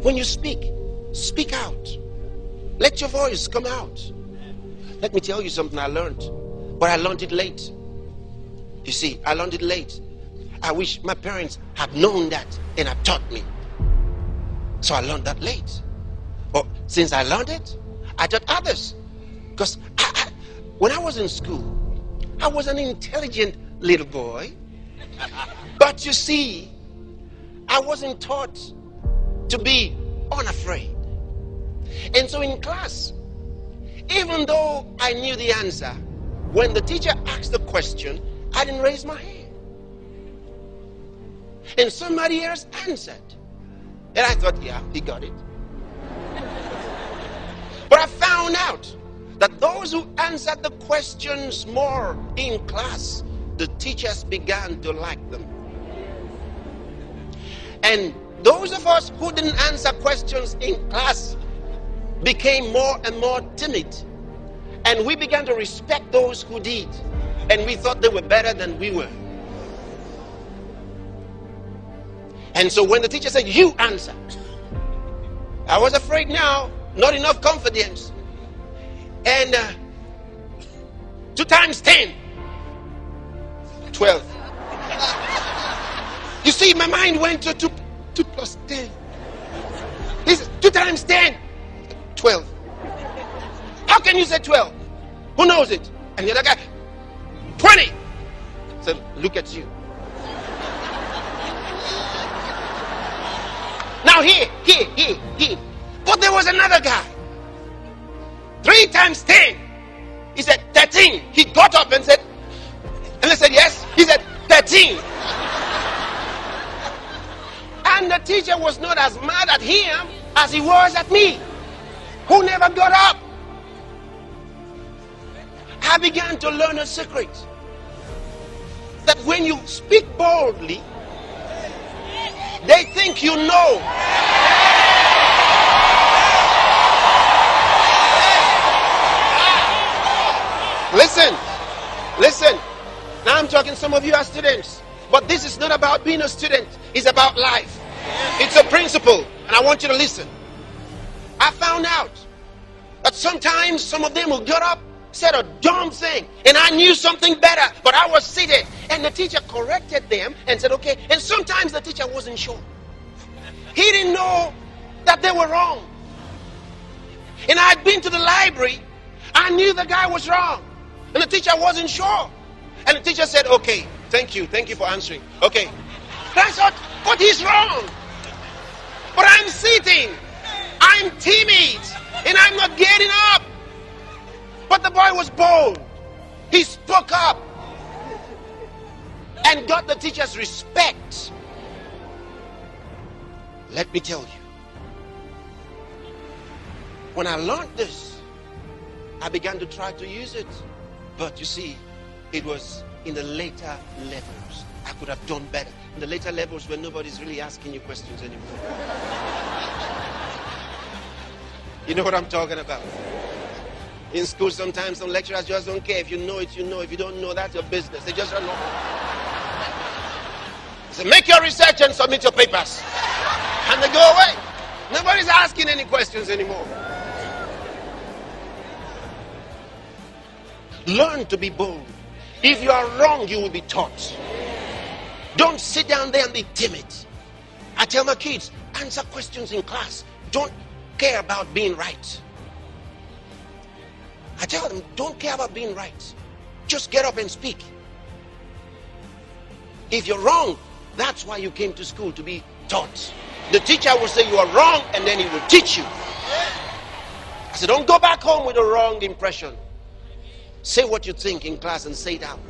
When you speak, speak out. Let your voice come out. Let me tell you something I learned, but I learned it late. You see, I learned it late. I wish my parents had known that and had taught me. So I learned that late. But since I learned it, I taught others. Because when I was in school, I was an intelligent little boy. But you see, I wasn't taught to be unafraid. And so in class, even though I knew the answer, when the teacher asked the question, I didn't raise my hand. And somebody else answered. And I thought, yeah, he got it. But I found out that those who answered the questions more in class, the teachers began to like them. And those of us who didn't answer questions in class became more and more timid. And we began to respect those who did. And we thought they were better than we were. And so when the teacher said, you answer, I was afraid now, not enough confidence. And 2 times 10, 12. You see, my mind went to 2 plus 10. He said, 2 times 10, 12. How can you say 12? Who knows it? And the other guy, 20. So look at you. Now here. But there was another guy. 3 times 10. He said 13. He got up and said, and they said yes. He said 13. And the teacher was not as mad at him as he was at me, who never got up. I began to learn a secret. That when you speak boldly, they think you know. Listen. Now I'm talking, some of you are students. But this is not about being a student. It's about life. It's a principle. And I want you to listen. I found out that sometimes some of them will get up, said a dumb thing, and I knew something better, but I was seated, and the teacher corrected them and said, okay. And sometimes the teacher wasn't sure. He didn't know that they were wrong. And I'd been to the library. I knew the guy was wrong, and the teacher wasn't sure. And the teacher said, okay, thank you for answering. Okay. But I thought, but he's wrong. But I'm sitting, I'm timid, and I'm not getting up. But the boy was bold. He spoke up and got the teacher's respect. Let me tell you, when I learned this, I began to try to use it. But you see, it was in the later levels. I could have done better. In the later levels where nobody's really asking you questions anymore. You know what I'm talking about? In school, sometimes some lecturers just don't care. If you know it, you know. If you don't know, that's your business. They just don't know. So make your research and submit your papers. And they go away. Nobody's asking any questions anymore. Learn to be bold. If you are wrong, you will be taught. Don't sit down there and be timid. I tell my kids, answer questions in class. Don't care about being right. I tell them, don't care about being right. Just get up and speak. If you're wrong, that's why you came to school, to be taught. The teacher will say you are wrong, and then he will teach you. I said, don't go back home with a wrong impression. Say what you think in class and say it out.